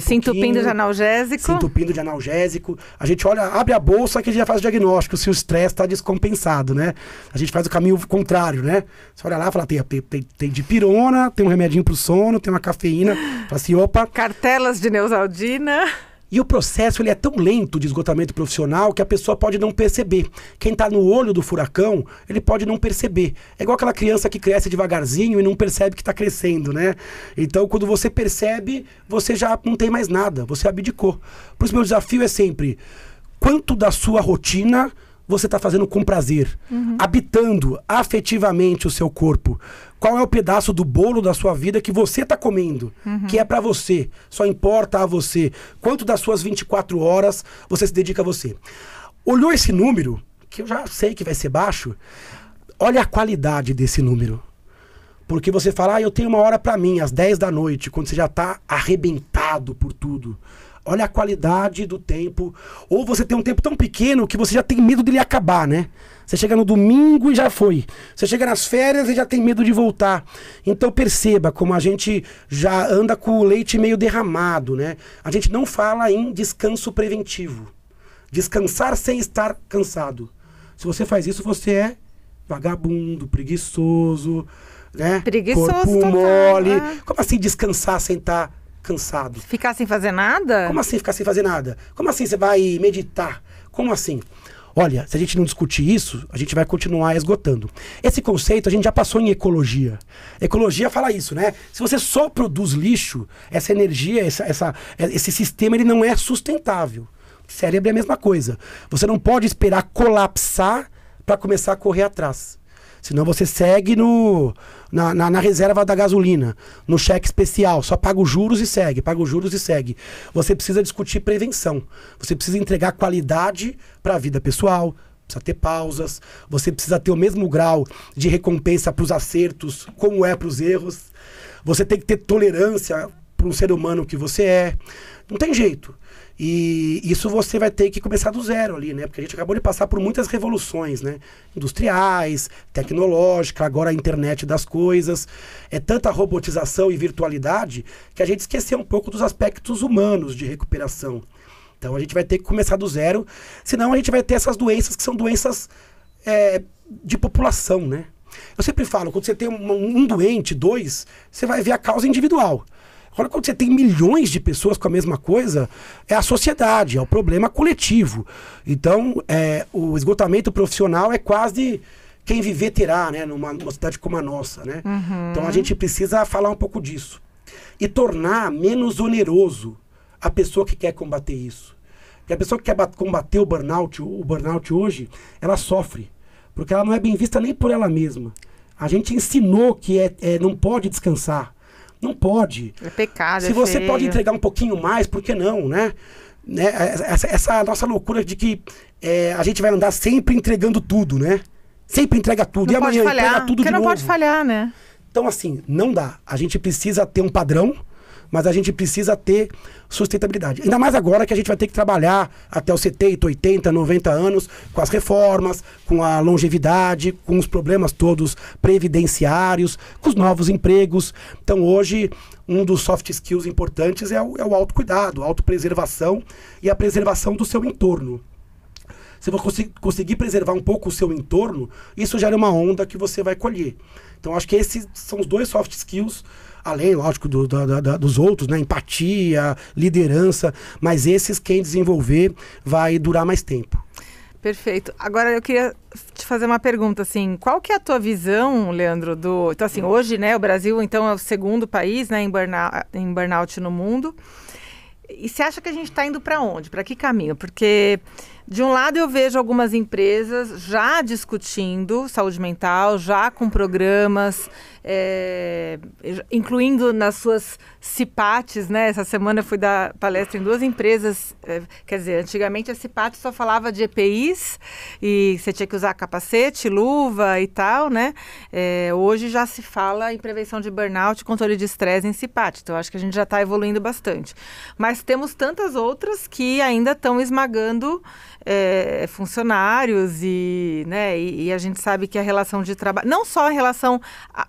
Se entupindo de analgésico. Se entupindo de analgésico. A gente olha, abre a bolsa que a gente já faz o diagnóstico, se o estresse está descompensado, né? A gente faz o caminho contrário, né? Você olha lá e fala, tem dipirona, tem um remedinho pro sono, tem uma cafeína. Fala assim, opa. Cartelas de Neosaldina. E o processo ele é tão lento de esgotamento profissional que a pessoa pode não perceber. Quem está no olho do furacão, ele pode não perceber. É igual aquela criança que cresce devagarzinho e não percebe que está crescendo, né? Então, quando você percebe, você já não tem mais nada, você abdicou. Por isso, meu desafio é sempre, quanto da sua rotina você está fazendo com prazer, habitando afetivamente o seu corpo? Qual é o pedaço do bolo da sua vida que você está comendo, que é para você, só importa a você? Quanto das suas 24 horas você se dedica a você? Olhou esse número, que eu já sei que vai ser baixo, olha a qualidade desse número. Porque você fala, eu tenho uma hora para mim, às 10 da noite, quando você já está arrebentado por tudo. Olha a qualidade do tempo. Ou você tem um tempo tão pequeno que você já tem medo dele acabar, né? Você chega no domingo e já foi. Você chega nas férias e já tem medo de voltar. Então perceba como a gente já anda com o leite meio derramado, né? A gente não fala em descanso preventivo. Descansar sem estar cansado. Se você faz isso, você é vagabundo, preguiçoso, né? Preguiçoso, corpo mole. Como assim descansar sem estar cansado? Ficar sem fazer nada? Como assim ficar sem fazer nada? Como assim você vai meditar? Como assim? Olha, se a gente não discutir isso, a gente vai continuar esgotando. Esse conceito a gente já passou em ecologia. Ecologia fala isso, né? Se você só produz lixo, essa energia, esse sistema, ele não é sustentável. O cérebro é a mesma coisa. Você não pode esperar colapsar para começar a correr atrás. Senão você segue na reserva da gasolina, no cheque especial, só paga os juros e segue, paga os juros e segue. Você precisa discutir prevenção, você precisa entregar qualidade para a vida pessoal, precisa ter pausas, você precisa ter o mesmo grau de recompensa para os acertos, como é para os erros. Você tem que ter tolerância para um ser humano que você é. Não tem jeito. E isso você vai ter que começar do zero ali, né? Porque a gente acabou de passar por muitas revoluções, né? Industriais, tecnológica, agora a internet das coisas. É tanta robotização e virtualidade que a gente esqueceu um pouco dos aspectos humanos de recuperação. Então a gente vai ter que começar do zero, senão a gente vai ter essas doenças que são doenças de população, né? Eu sempre falo, quando você tem um doente, 2, você vai ver a causa individual. Agora, quando você tem milhões de pessoas com a mesma coisa, é a sociedade, é o problema coletivo. Então, o esgotamento profissional é quase quem viver terá, né? Numa cidade como a nossa, né? Então, a gente precisa falar um pouco disso. E tornar menos oneroso a pessoa que quer combater isso. Porque a pessoa que quer combater o burnout hoje, ela sofre. Porque ela não é bem vista nem por ela mesma. A gente ensinou que não pode descansar. Não pode. É pecado. Se você pode entregar um pouquinho mais, por que não, né? Essa nossa loucura de que a gente vai andar sempre entregando tudo, né? Sempre entrega tudo. Não e amanhã falhar, entrega tudo de novo. Porque não pode falhar, né? Então, assim, não dá. A gente precisa ter um padrão, mas a gente precisa ter sustentabilidade. Ainda mais agora que a gente vai ter que trabalhar até os 70, 80, 90 anos com as reformas, com a longevidade, com os problemas todos previdenciários, com os novos empregos. Então hoje, um dos soft skills importantes é o autocuidado, a autopreservação e a preservação do seu entorno. Se você conseguir preservar um pouco o seu entorno, isso gera uma onda que você vai colher. Então acho que esses são os 2 soft skills, além, lógico, dos outros, né? Empatia, liderança, mas esses, quem desenvolver, vai durar mais tempo. Perfeito. Agora eu queria te fazer uma pergunta, assim, qual que é a tua visão, Leandro, então assim, hoje, né, o Brasil, então, é o segundo país, né, em burnout no mundo, e você acha que a gente está indo para onde? Para que caminho? Porque De um lado, eu vejo algumas empresas já discutindo saúde mental, já com programas, incluindo nas suas CIPATs, né? Essa semana eu fui dar palestra em 2 empresas, quer dizer, antigamente a CIPAT só falava de EPIs e você tinha que usar capacete, luva e tal, né? Hoje já se fala em prevenção de burnout e controle de estresse em CIPAT, então acho que a gente já está evoluindo bastante. Mas temos tantas outras que ainda estão esmagando funcionários né, e a gente sabe que a relação de trabalho, não só em relação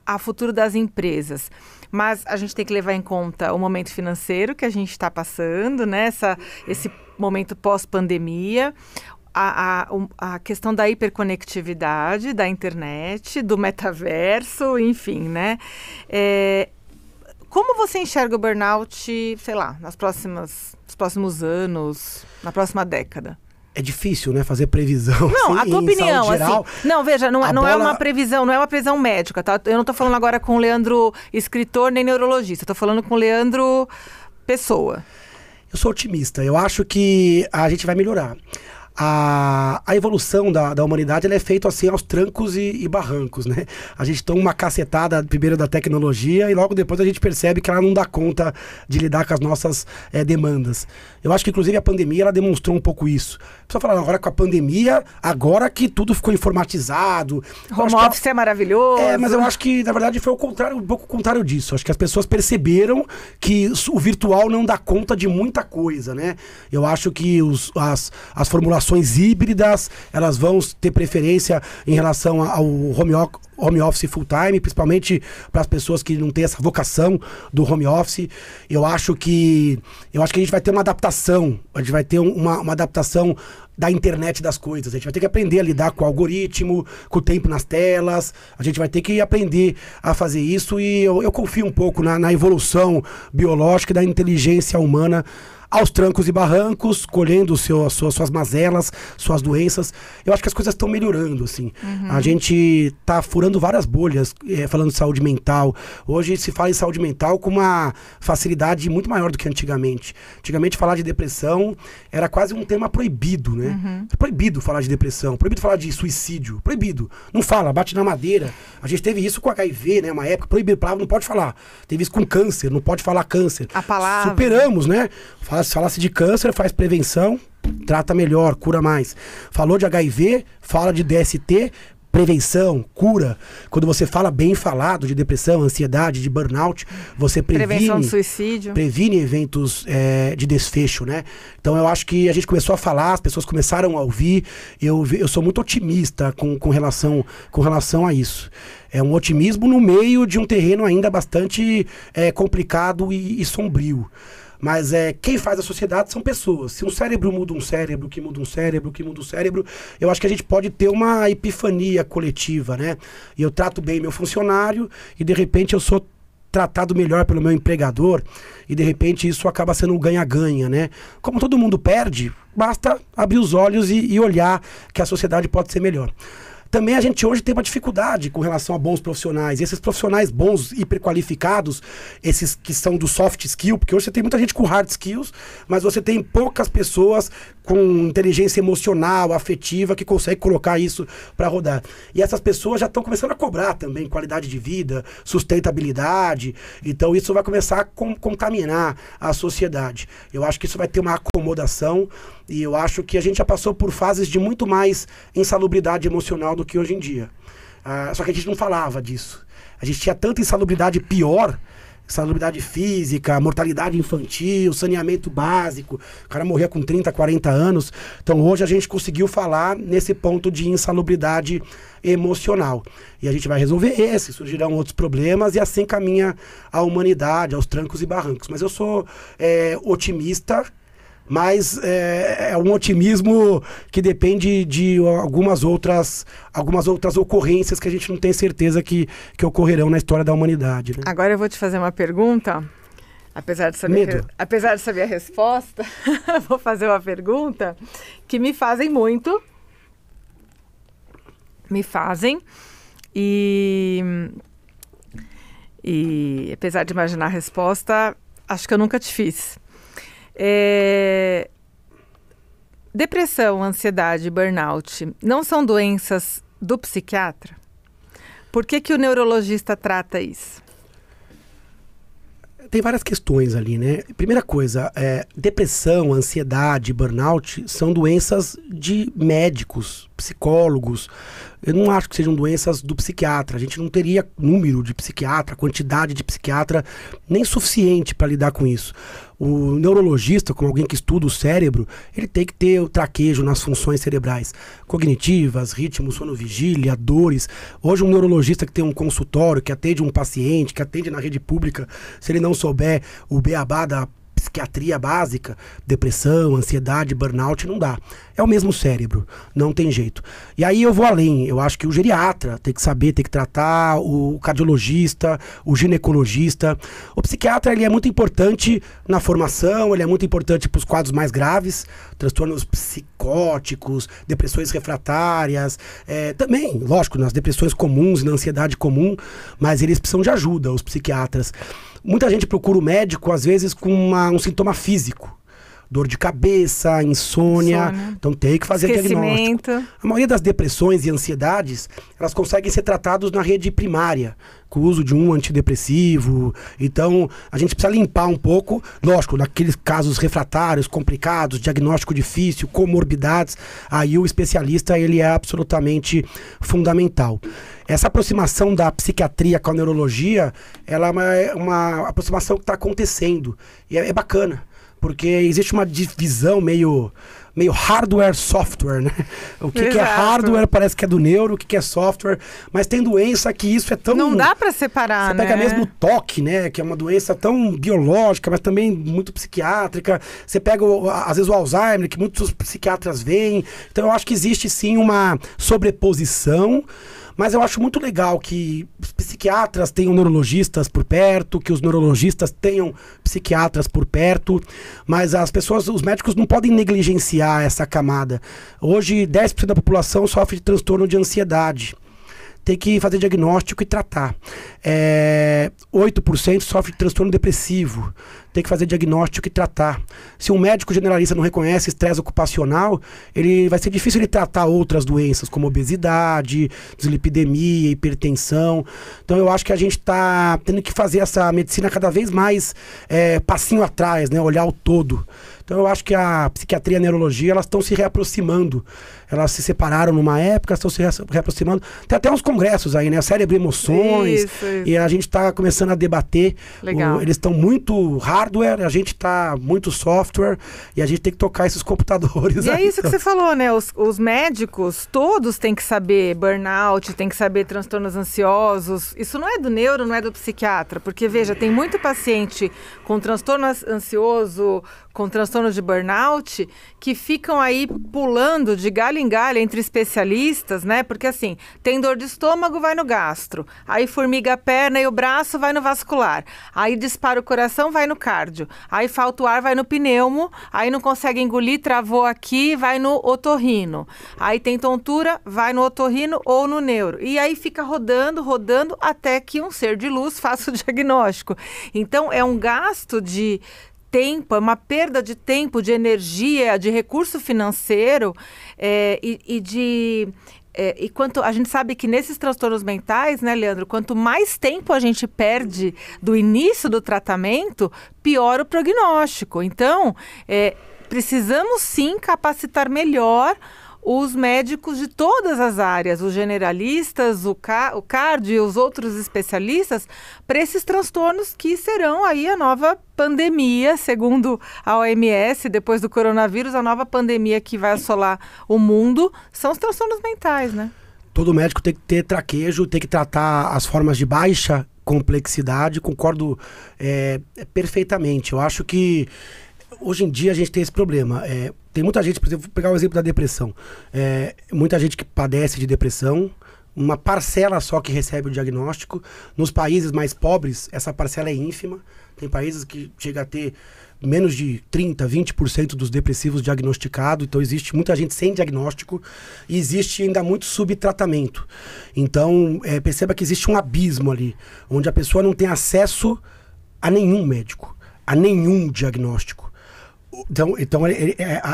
ao futuro das empresas, mas a gente tem que levar em conta o momento financeiro que a gente está passando, né, esse momento pós-pandemia, a questão da hiperconectividade, da internet, do metaverso, enfim, né? Como você enxerga o burnout, sei lá, nos próximos anos, na próxima década? É difícil, né, fazer previsão. Não, assim, a tua opinião, geral, assim. Não, veja, não é uma previsão, não é uma previsão médica, tá? Eu não tô falando agora com o Leandro, escritor, nem neurologista. Eu tô falando com o Leandro, pessoa. Eu sou otimista. Eu acho que a gente vai melhorar. A evolução da humanidade ela é feita assim aos trancos e barrancos, né? A gente toma uma cacetada primeiro da tecnologia e logo depois a gente percebe que ela não dá conta de lidar com as nossas demandas. Eu acho que inclusive a pandemia ela demonstrou um pouco isso. A pessoa fala, agora com a pandemia, agora que tudo ficou informatizado. Home office é maravilhoso. Mas eu acho que na verdade foi um pouco o contrário disso. Acho que as pessoas perceberam que o virtual não dá conta de muita coisa, né? Eu acho que as formulações híbridas, elas vão ter preferência em relação ao home office full time, principalmente para as pessoas que não têm essa vocação do home office. Eu acho que a gente vai ter uma adaptação, a gente vai ter uma adaptação da internet das coisas. A gente vai ter que aprender a lidar com o algoritmo, com o tempo nas telas. A gente vai ter que aprender a fazer isso e eu confio um pouco na evolução biológica e da inteligência humana aos trancos e barrancos, colhendo suas mazelas, suas doenças. Eu acho que as coisas estão melhorando, assim. A gente tá furando várias bolhas, falando de saúde mental. Hoje se fala em saúde mental com uma facilidade muito maior do que antigamente. Antigamente falar de depressão era quase um tema proibido, né? É proibido falar de depressão, proibido falar de suicídio, proibido. Não fala, bate na madeira. A gente teve isso com HIV, né? Uma época proibido, palavra não pode falar. Teve isso com câncer, não pode falar câncer. A palavra. Superamos, né? Se falasse de câncer, faz prevenção, trata melhor, cura mais. Falou de HIV, fala de DST, prevenção, cura. Quando você fala bem falado de depressão, ansiedade, de burnout, você prevenção de suicídio, previne eventos de desfecho, né? Então eu acho que a gente começou a falar, as pessoas começaram a ouvir. Eu sou muito otimista com relação a isso. É um otimismo no meio de um terreno ainda bastante complicado e sombrio. Mas quem faz a sociedade são pessoas. Se um cérebro muda um cérebro, que muda um cérebro, que muda um cérebro, eu acho que a gente pode ter uma epifania coletiva, né? E eu trato bem meu funcionário e de repente eu sou tratado melhor pelo meu empregador e de repente isso acaba sendo um ganha-ganha, né? Como todo mundo perde, basta abrir os olhos e olhar que a sociedade pode ser melhor. Também a gente hoje tem uma dificuldade com relação a bons profissionais. E esses profissionais bons, hiperqualificados, esses que são do soft skill, porque hoje você tem muita gente com hard skills, mas você tem poucas pessoas com inteligência emocional, afetiva, que consegue colocar isso para rodar. E essas pessoas já estão começando a cobrar também qualidade de vida, sustentabilidade. Então isso vai começar a contaminar a sociedade. Eu acho que isso vai ter uma acomodação e eu acho que a gente já passou por fases de muito mais insalubridade emocional do que hoje em dia. Só que a gente não falava disso. A gente tinha tanta insalubridade pior, insalubridade física, mortalidade infantil, saneamento básico. O cara morria com 30, 40 anos. Então hoje a gente conseguiu falar nesse ponto de insalubridade emocional. E a gente vai resolver esse, surgirão outros problemas e assim caminha a humanidade, aos trancos e barrancos. Mas eu sou otimista, mas é um otimismo que depende de algumas outras ocorrências que a gente não tem certeza que ocorrerão na história da humanidade, né? Agora eu vou te fazer uma pergunta, apesar de saber a resposta, vou fazer uma pergunta que me fazem muito, e apesar de imaginar a resposta, acho que eu nunca te fiz. Depressão, ansiedade, burnout não são doenças do psiquiatra? Por que o neurologista trata isso? Tem várias questões ali, né? Primeira coisa, depressão, ansiedade, burnout são doenças de médicos, psicólogos. Eu não acho que sejam doenças do psiquiatra. A gente não teria número de psiquiatra, quantidade de psiquiatra nem suficiente para lidar com isso. O neurologista, como alguém que estuda o cérebro, ele tem que ter o traquejo nas funções cerebrais cognitivas, ritmo, sono, vigília, dores. Hoje um neurologista que tem um consultório, que atende um paciente, que atende na rede pública, se ele não souber o beabá da psiquiatria básica, depressão, ansiedade, burnout, não dá. É o mesmo cérebro, não tem jeito. E aí eu vou além, eu acho que o geriatra tem que saber, tem que tratar, o cardiologista, o ginecologista. O psiquiatra, ele é muito importante na formação, ele é muito importante para os quadros mais graves, transtornos psicóticos, depressões refratárias, também, lógico, nas depressões comuns e na ansiedade comum, mas eles precisam de ajuda, os psiquiatras. Muita gente procura o médico, às vezes, com um sintoma físico. Dor de cabeça, insônia. Então tem que fazer diagnóstico. A maioria das depressões e ansiedades, elas conseguem ser tratadas na rede primária, com o uso de um antidepressivo. Então, a gente precisa limpar um pouco, lógico, naqueles casos refratários, complicados, diagnóstico difícil, comorbidades, aí o especialista, ele é absolutamente fundamental. Essa aproximação da psiquiatria com a neurologia, ela é uma aproximação que está acontecendo, e é bacana. Porque existe uma divisão meio hardware-software, né? O que é hardware parece que é do neuro, o que é software, mas tem doença que isso é tão... Não dá para separar, né? Você pega mesmo o TOC, né? Que é uma doença tão biológica, mas também muito psiquiátrica. Você pega, às vezes, o Alzheimer, que muitos psiquiatras veem. Então, eu acho que existe, sim, uma sobreposição. Mas eu acho muito legal que os psiquiatras tenham neurologistas por perto, que os neurologistas tenham psiquiatras por perto, mas as pessoas, os médicos não podem negligenciar essa camada. Hoje, 10% da população sofre de transtorno de ansiedade. Tem que fazer diagnóstico e tratar. 8% sofre de transtorno depressivo. Tem que fazer diagnóstico e tratar. Se um médico generalista não reconhece estresse ocupacional, vai ser difícil ele tratar outras doenças, como obesidade, dislipidemia, hipertensão. Então eu acho que a gente está tendo que fazer essa medicina cada vez mais passinho atrás, né? Olhar o todo. Então eu acho que a psiquiatria e a neurologia, elas estão se reaproximando. Elas se separaram numa época, estão se reaproximando. Tem até uns congressos aí, né? Cérebro e Emoções. Isso. E a gente está começando a debater. Legal. Eles estão muito hardware, a gente está muito software. E a gente tem que tocar esses computadores. E é isso que você falou, né? Os médicos, todos têm que saber burnout, têm que saber transtornos ansiosos. Isso não é do neuro, não é do psiquiatra. Porque, veja, tem muito paciente com transtorno ansioso, com transtorno de burnout, que ficam aí pulando de galho em galho entre especialistas, né? Porque assim, tem dor de estômago, vai no gastro. Aí formiga a perna e o braço, vai no vascular. Aí dispara o coração, vai no cardio. Aí falta o ar, vai no pneumo. Aí não consegue engolir, travou aqui, vai no otorrino. Aí tem tontura, vai no otorrino ou no neuro. E aí fica rodando, até que um ser de luz faça o diagnóstico. Então, é um gasto de tempo, é uma perda de tempo, de energia, de recurso financeiro e quanto a gente sabe que nesses transtornos mentais, né, Leandro, quanto mais tempo a gente perde do início do tratamento, pior o prognóstico. Então, precisamos sim capacitar melhor os médicos de todas as áreas, os generalistas, o cardio e os outros especialistas, para esses transtornos que serão aí a nova pandemia, segundo a OMS, depois do coronavírus, a nova pandemia que vai assolar o mundo são os transtornos mentais, né? Todo médico tem que ter traquejo, tem que tratar as formas de baixa complexidade, concordo perfeitamente. Eu acho que hoje em dia a gente tem esse problema. Tem muita gente, por exemplo, vou pegar o exemplo da depressão. Muita gente que padece de depressão, uma parcela só que recebe o diagnóstico. Nos países mais pobres, essa parcela é ínfima. Tem países que chega a ter menos de 30%, 20% dos depressivos diagnosticados. Então existe muita gente sem diagnóstico e existe ainda muito subtratamento. Então perceba que existe um abismo ali, onde a pessoa não tem acesso a nenhum médico, a nenhum diagnóstico. Então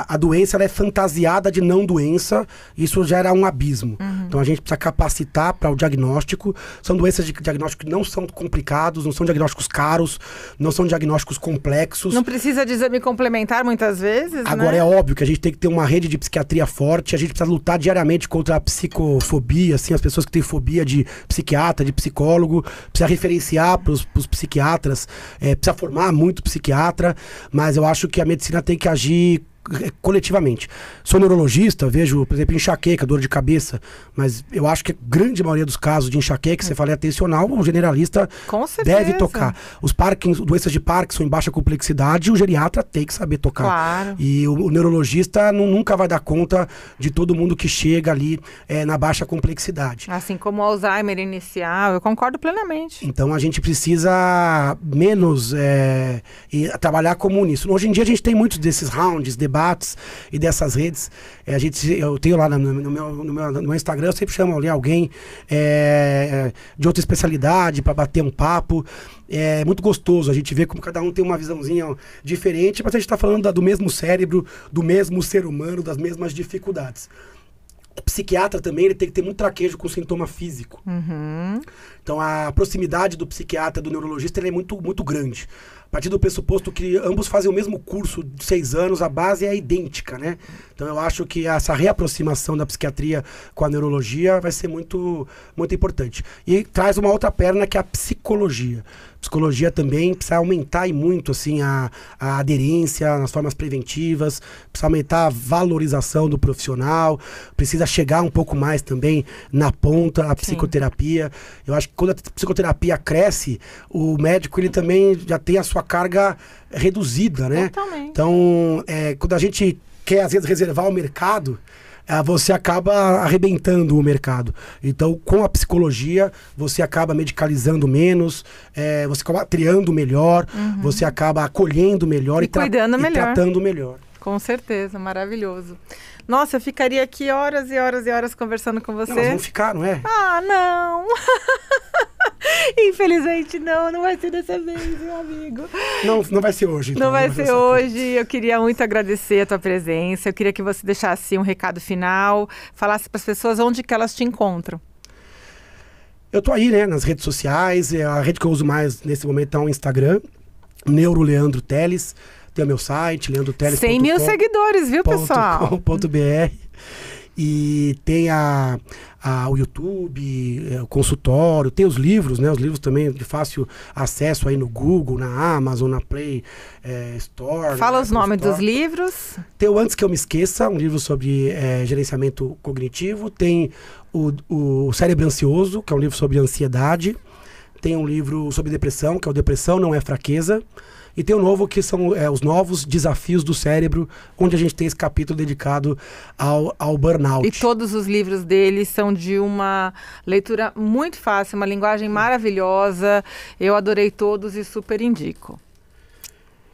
a doença ela é fantasiada de não doença, isso gera um abismo. Então a gente precisa capacitar para o diagnóstico. São doenças de diagnóstico que não são complicados, não são diagnósticos caros, não são diagnósticos complexos. Não precisa de exame complementar muitas vezes, Agora né? é óbvio que a gente tem que ter uma rede de psiquiatria forte, a gente precisa lutar diariamente contra a psicofobia, assim, as pessoas que têm fobia de psiquiatra, de psicólogo, precisa referenciar para os psiquiatras, precisa formar muito psiquiatra, mas eu acho que a medicina tem que agir coletivamente. Sou neurologista, vejo, por exemplo, enxaqueca, dor de cabeça, mas eu acho que a grande maioria dos casos de enxaqueca, você fala atencional, o generalista deve tocar. Os doenças de Parkinson em baixa complexidade, o geriatra tem que saber tocar. Claro. E o neurologista nunca vai dar conta de todo mundo que chega ali na baixa complexidade. Assim como o Alzheimer inicial, eu concordo plenamente. Então a gente precisa menos trabalhar como nisso. Hoje em dia a gente tem muitos desses rounds, debates e dessas redes. Eu tenho lá no meu Instagram, eu sempre chamo ali alguém de outra especialidade para bater um papo. É muito gostoso a gente ver como cada um tem uma visãozinha diferente, mas a gente está falando do mesmo cérebro, do mesmo ser humano, das mesmas dificuldades. O psiquiatra também ele tem que ter muito traquejo com sintoma físico. Então a proximidade do psiquiatra e do neurologista ele é muito, muito grande. A partir do pressuposto que ambos fazem o mesmo curso de 6 anos, a base é idêntica, né? Então eu acho que essa reaproximação da psiquiatria com a neurologia vai ser muito, muito importante. E traz uma outra perna que é a psicologia. Psicologia também precisa aumentar e muito assim, a aderência nas formas preventivas, precisa aumentar a valorização do profissional, precisa chegar um pouco mais também na ponta, a psicoterapia. Eu acho que quando a psicoterapia cresce, o médico ele também já tem a sua carga reduzida, né? Totalmente. Então, quando a gente quer às vezes reservar o mercado, você acaba arrebentando o mercado. Então, com a psicologia, você acaba medicalizando menos, você acaba triando melhor, você acaba acolhendo melhor e cuidando melhor. E tratando melhor. Com certeza, maravilhoso. Nossa, eu ficaria aqui horas e horas e horas conversando com você. Não, nós vamos ficar, não é? Ah, não! Infelizmente não vai ser dessa vez, meu amigo. Não vai ser hoje. Então, não vai ser hoje. Eu queria muito agradecer a tua presença. Eu queria que você deixasse um recado final, falasse para as pessoas onde que elas te encontram. Eu tô aí, né, nas redes sociais. A rede que eu uso mais nesse momento é o Instagram, Neuroleandro Teles. Tem o meu site, leandroteles.com. 100 mil seguidores, viu, pessoal? .com.br. E tem o YouTube, o consultório, tem os livros, né? Os livros também de fácil acesso aí no Google, na Amazon, na Play Store. Fala os nomes dos livros. Tem o Antes Que Eu Me Esqueça, um livro sobre gerenciamento cognitivo. Tem o Cérebro Ansioso, que é um livro sobre ansiedade. Tem um livro sobre depressão, que é o Depressão Não É Fraqueza. E tem o novo, que são os novos desafios do cérebro, onde a gente tem esse capítulo dedicado ao burnout. E todos os livros dele são de uma leitura muito fácil, uma linguagem maravilhosa. Eu adorei todos e super indico.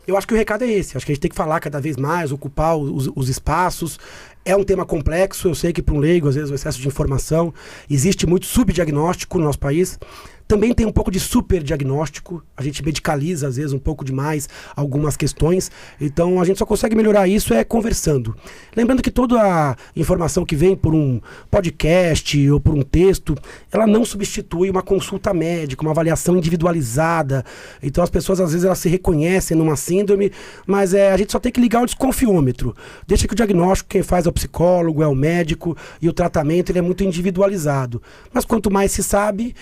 Eu acho que o recado é esse. Acho que a gente tem que falar cada vez mais, ocupar os espaços. É um tema complexo. Eu sei que para um leigo, às vezes, o excesso de informação. Existe muito subdiagnóstico no nosso país. Também tem um pouco de superdiagnóstico. A gente medicaliza, às vezes, um pouco demais algumas questões. Então, a gente só consegue melhorar isso conversando. Lembrando que toda a informação que vem por um podcast ou por um texto, ela não substitui uma consulta médica, uma avaliação individualizada. Então, as pessoas, às vezes, elas se reconhecem numa síndrome, mas a gente só tem que ligar o desconfiômetro. Deixa que o diagnóstico, quem faz é o psicólogo, é o médico, e o tratamento ele é muito individualizado. Mas quanto mais se sabe,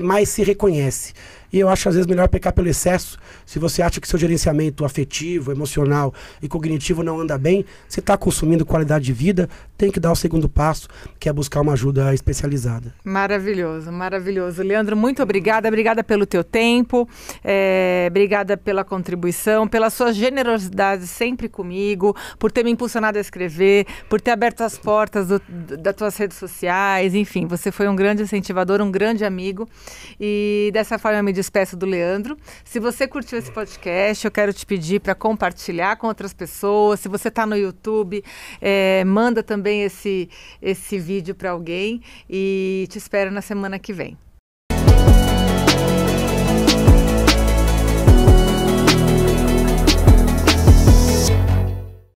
mais se reconhece. E eu acho, às vezes, melhor pecar pelo excesso. Se você acha que seu gerenciamento afetivo, emocional e cognitivo não anda bem, você está consumindo qualidade de vida, tem que dar o segundo passo, que é buscar uma ajuda especializada. Maravilhoso, maravilhoso. Leandro, muito obrigada. Obrigada pelo teu tempo, obrigada pela contribuição, pela sua generosidade sempre comigo, por ter me impulsionado a escrever, por ter aberto as portas das tuas redes sociais, enfim, você foi um grande incentivador, um grande amigo. E dessa forma eu me despeço do Leandro. Se você curtiu esse podcast, eu quero te pedir para compartilhar com outras pessoas. Se você está no YouTube, manda também esse vídeo para alguém e te espero na semana que vem.